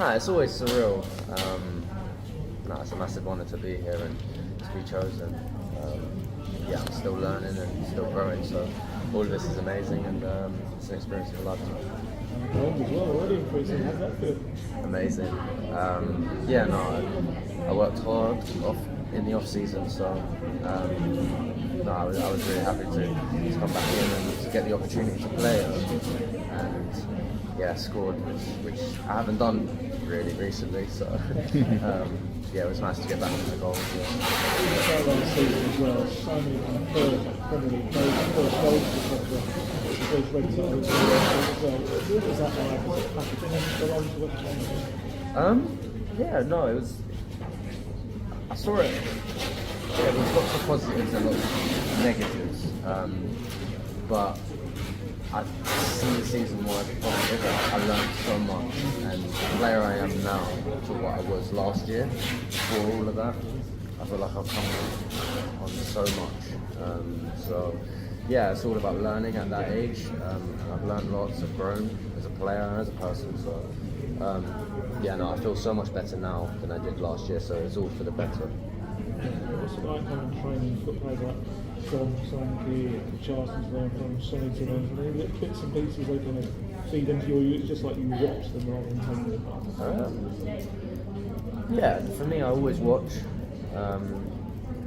It's always surreal. It's a massive honour to be here and to be chosen. I'm still learning and still growing, so all of this is amazing, and it's an experience of a lifetime. As well, already increasing. How's that feel? Amazing. I worked hard in the off season, so I was really happy to come back in and to get the opportunity to play, and scored, which I haven't done really recently. So it was nice to get back in the goals. Yeah. Last season as well, so many kind of first Premier League first goals was ready to as well. What was that like? Was it packaging and go on to it was. I saw it. Yeah, there was lots of positives and lots of negatives, but I see the season more as a positive. I learned so much, and the player I am now to what I was last year. For all of that, I feel like I've come on so much. It's all about learning at that age. I've learned lots. I've grown as a player and as a person. So I feel so much better now than I did last year. So it's all for the better. What's it like kind of training footballers like John, Solanke, Charleston's learn from Sonny to learn from any bits and pieces they kind of feed into you? It's just like you watch them rather than taking them. For me, I always watch.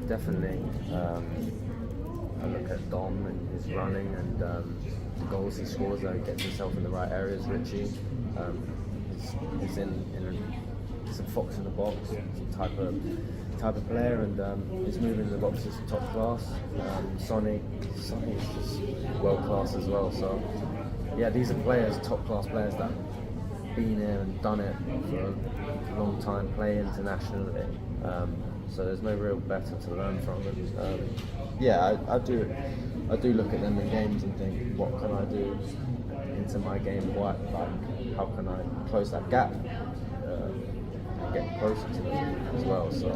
Definitely. I look at Dom and his running and the goals he scores. He gets himself in the right areas. Richie, he's he's a fox in the box. He's a type of player, and his moving in the box is top class. Sonny is just world class as well. So these are players, top class players that have been here and done it for a long time, play internationally. So there's no real better to learn from them. I do look at them in games and think, what can I do into my game? How can I close that gap? Get closer to them as well. So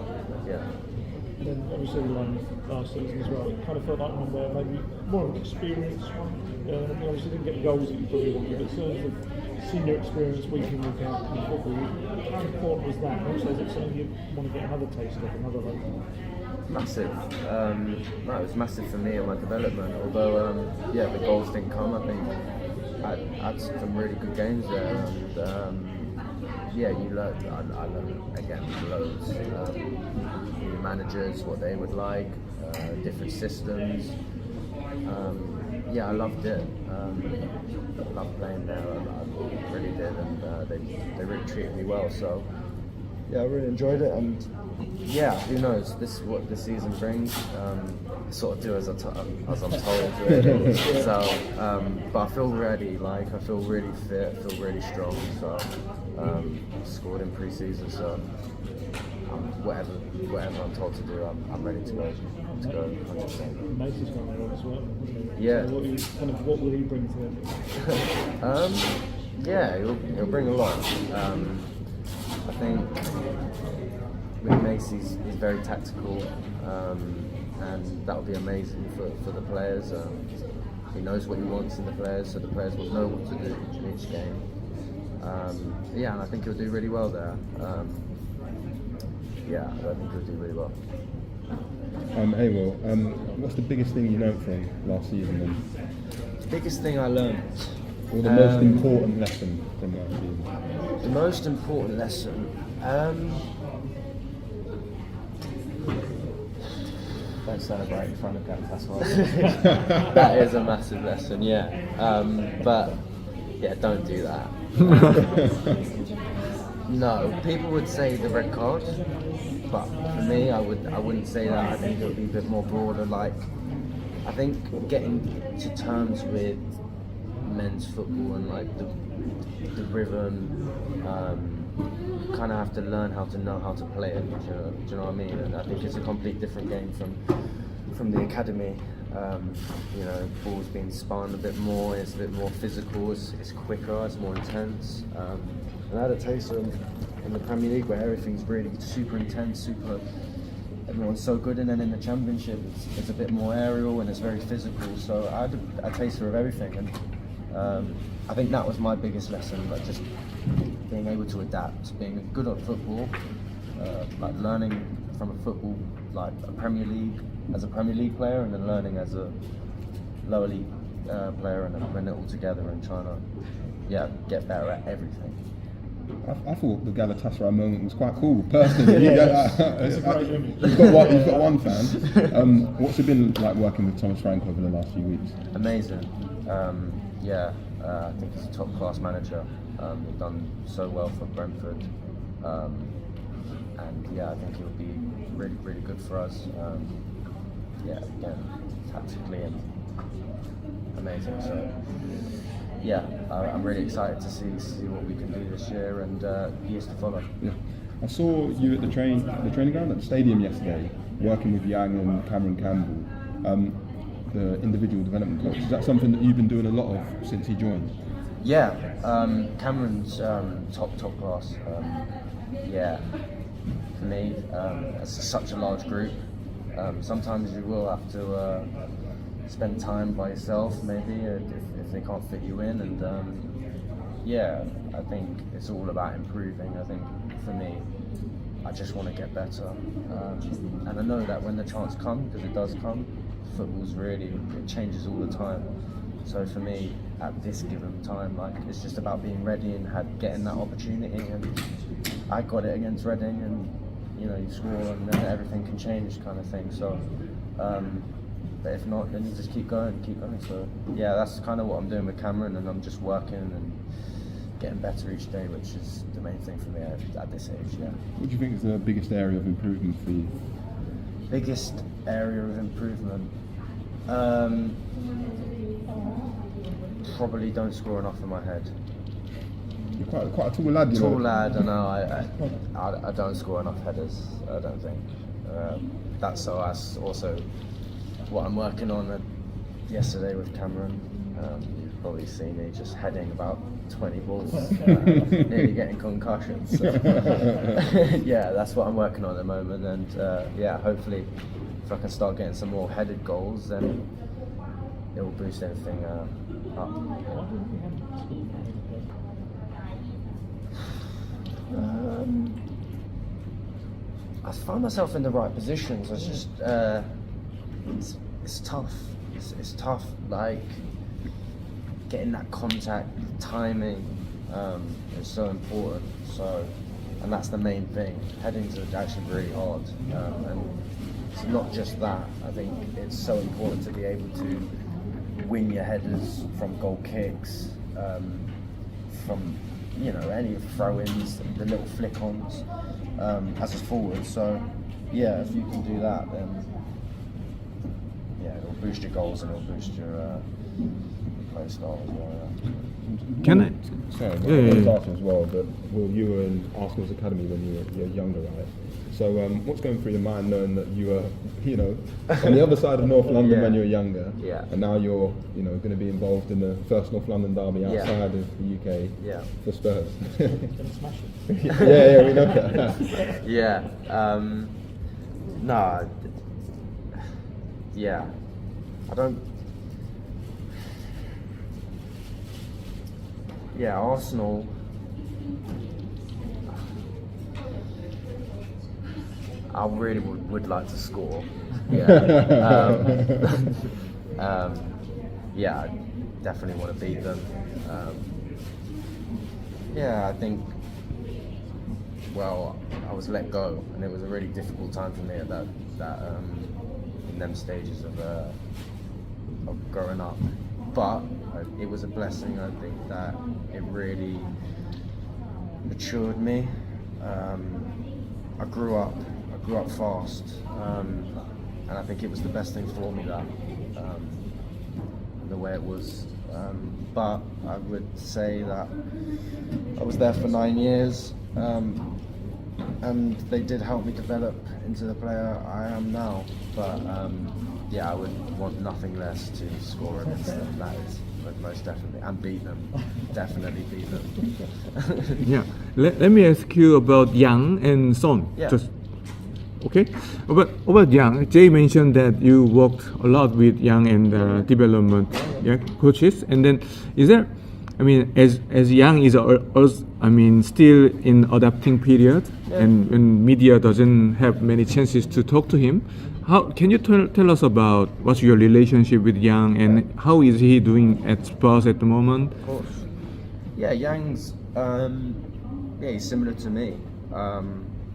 And then obviously we won last season as well. It kind of felt like one where maybe more of an experienced one. You obviously didn't get the goals that you probably wanted, but in terms of senior experience week in, week out in football, how important was that? And also, is it something you want to get another taste of, another level? Massive. It was massive for me and my development. Although, the goals didn't come. I think I had some really good games there, and you learn. I learned again loads. New managers, what they would like, different systems. I loved it. I loved playing there. I really did, and they really treated me well. So I really enjoyed it, and who knows? This is what the season brings. Sort of do as I'm told. Really. But I feel ready. I feel really fit. I feel really strong. So scored in pre-season. So whatever I'm told to do, I'm ready to go. 100%. Macy's gone there as well. Yeah. So what will he bring to it? He'll bring a lot. I think with Macy's, he's very tactical, and that'll be amazing for the players. He knows what he wants in the players, so the players will know what to do in each game. And I think he'll do really well there. I think he'll do really well. What's the biggest thing you learned from last season then? The biggest thing I learned? Or the most important lesson from last season? The most important lesson? Don't celebrate in front of Gav, that's what that is a massive lesson, don't do that. No, people would say the red card, but for me, I wouldn't say that. I think it would be a bit more broader. I think getting to terms with men's football and the rhythm, you kind of have to learn how to know how to play it. Do you know what I mean? And I think it's a complete different game from the academy. Ball's being spun a bit more. It's a bit more physical. It's quicker. It's more intense. And I had a taste in the Premier League where everything's really super intense, everyone's so good, and then in the Championship it's a bit more aerial and it's very physical. So I had a taster of everything, and I think that was my biggest lesson, just being able to adapt, being good at football, like learning from a football, like a Premier League, as a Premier League player, and then learning as a lower league player, and then putting it all together and trying to, get better at everything. I thought the Galatasaray moment was quite cool, personally. It's a great image. You've got one fan. What's it been like working with Thomas Frank over the last few weeks? Amazing. I think he's a top class manager. He's done so well for Brentford. And I think he'll be really, really good for us. Again, tactically and amazing. So, I'm really excited to see what we can do this year and years to follow. Yeah. I saw you at the training ground at the stadium yesterday, working with Yang and Cameron Campbell, the individual development coach. Is that something that you've been doing a lot of since he joined? Yeah, Cameron's top class. For me, it's such a large group. Sometimes you will have to spend time by yourself, maybe if they can't fit you in. And I think it's all about improving. I think for me, I just want to get better, and I know that when the chance comes, because it does come, football's really, it changes all the time. So for me, at this given time, like, it's just about being ready and getting that opportunity. And I got it against Reading, and you score, and then everything can change, kind of thing. So, but if not, then you just keep going. So that's kind of what I'm doing with Cameron, and I'm just working and getting better each day, which is the main thing for me at this age. Yeah. What do you think is the biggest area of improvement for you? Biggest area of improvement. Probably don't score enough in my head. You're quite a tall lad, you know. Tall lad, I know. I don't score enough headers, I don't think. That's also what I'm working on yesterday with Cameron. You've probably seen me just heading about 20 balls, nearly getting concussions. So. That's what I'm working on at the moment. And hopefully if I can start getting some more headed goals, then it will boost everything up. I find myself in the right positions. It's just it's tough. It's tough, like getting that contact, timing is so important. So, and that's the main thing. Headings are actually really hard, and it's not just that. I think it's so important to be able to win your headers from goal kicks, from any throw-ins, the little flick-ons as a forward. So if you can do that, then it'll boost your goals and it'll boost your play style as well. Can I? Sorry, Yeah. I was asking as well, but you were in Arsenal's academy when you were younger, right? So what's going through your mind knowing that you were, on the other side of North London when you were younger, and now you're, going to be involved in the first North London derby outside of the UK for Spurs? Gonna smash it. we know that. I don't. Arsenal. I really would like to score. I definitely want to beat them. I think. Well, I was let go, and it was a really difficult time for me at that in them stages of growing up. But it was a blessing. I think that it really matured me. I grew up fast, and I think it was the best thing for me that the way it was. But I would say that I was there for 9 years, and they did help me develop into the player I am now. But I would want nothing less to score against them. That is most definitely, and beat them. Definitely beat them. Let me ask you about Yang and Son. Okay. About Yang, Jay mentioned that you worked a lot with Yang and development coaches. And then, is there I mean, as Yang is still in adapting period, and media doesn't have many chances to talk to him. How can you tell us about what's your relationship with Yang and how is he doing at Spurs at the moment? Of course. Yeah, Yang's he's similar to me.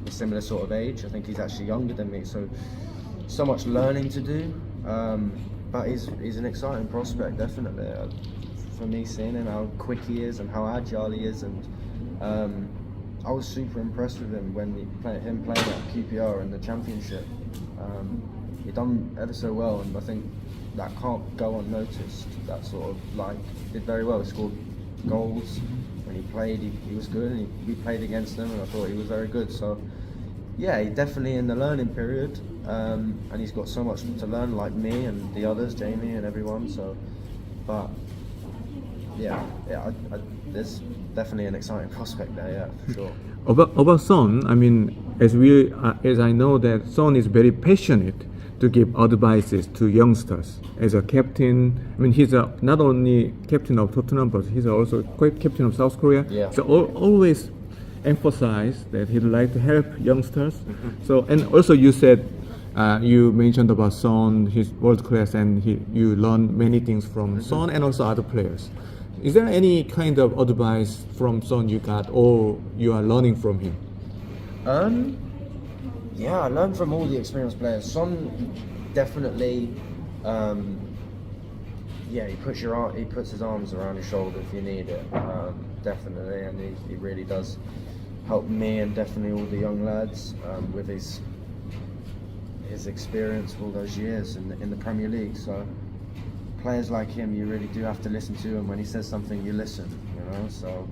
He's similar sort of age. I think he's actually younger than me, so much learning to do. But he's an exciting prospect, definitely. For me, seeing him, how quick he is and how agile he is, and I was super impressed with him when playing at QPR in the Championship. He done ever so well, and I think that can't go unnoticed. That sort of did very well. He scored goals when he played. He was good, and we played against him, and I thought he was very good. So yeah, he's definitely in the learning period, and he's got so much to learn, like me and the others, Jamie and everyone. So, but yeah, there's definitely an exciting prospect there, yeah, for sure. About Son, I mean, as I know that Son is very passionate to give advices to youngsters. As a captain, I mean, he's not only captain of Tottenham, but he's also captain of South Korea. Yeah. So always emphasize that he'd like to help youngsters. So, and also you said, you mentioned about Son, he's world class, and you learn many things from Son and also other players. Is there any kind of advice from Son you got, or you are learning from him? Yeah, I learned from all the experienced players. Son definitely, he puts his arms around your shoulder if you need it, definitely, and he really does help me and definitely all the young lads with his experience for all those years in the Premier League. So players like him, you really do have to listen to him. When he says something, you listen, you know. So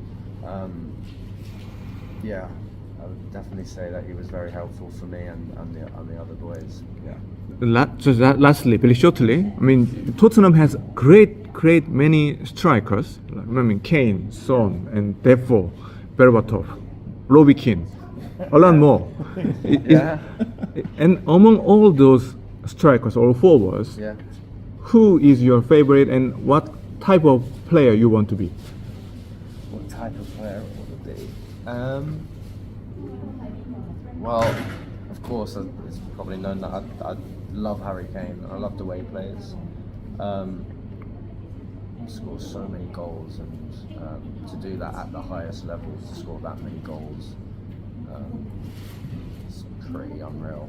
I would definitely say that he was very helpful for me and the other boys. Yeah. Just lastly, very shortly, I mean, Tottenham has great many strikers. I mean, Kane, Son, and Defoe, Berbatov, Robbie Keane, a lot more. And among all those strikers or forwards, who is your favorite, and what type of player you want to be? What type of player I want to be? Well, of course, it's probably known that I love Harry Kane. I love the way he plays. He scores so many goals, and to do that at the highest levels, to score that many goals, it's pretty unreal.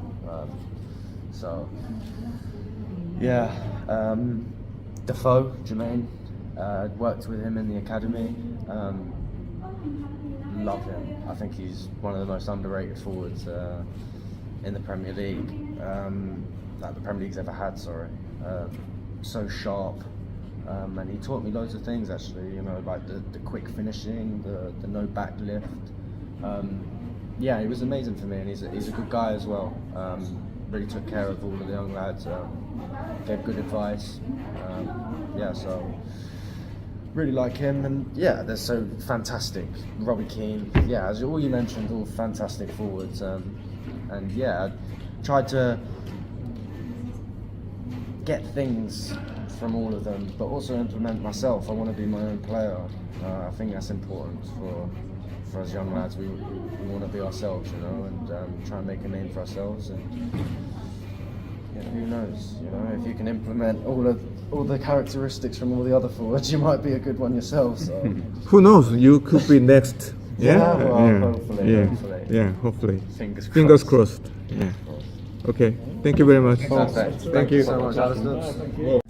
Defoe, Jermaine, worked with him in the academy. Love him. I think he's one of the most underrated forwards in the Premier League, that the Premier League's ever had. So sharp, and he taught me loads of things actually. You know, like the quick finishing, the no back lift. He was amazing for me, and he's a good guy as well. Really took care of all of the young lads. Gave good advice. So really like him, and they're so fantastic. Robbie Keane, as all you mentioned, all fantastic forwards. I tried to get things from all of them, but also implement myself. I want to be my own player. I think that's important for us young lads. We want to be ourselves, you know, and try and make a name for ourselves. And who knows? You know, if you can implement all the characteristics from all the other forwards, you might be a good one yourself. So. Who knows? You could be next. Hopefully. Fingers crossed. Yeah. Okay. Thank you very much. Perfect. Thank you so much, Alistair.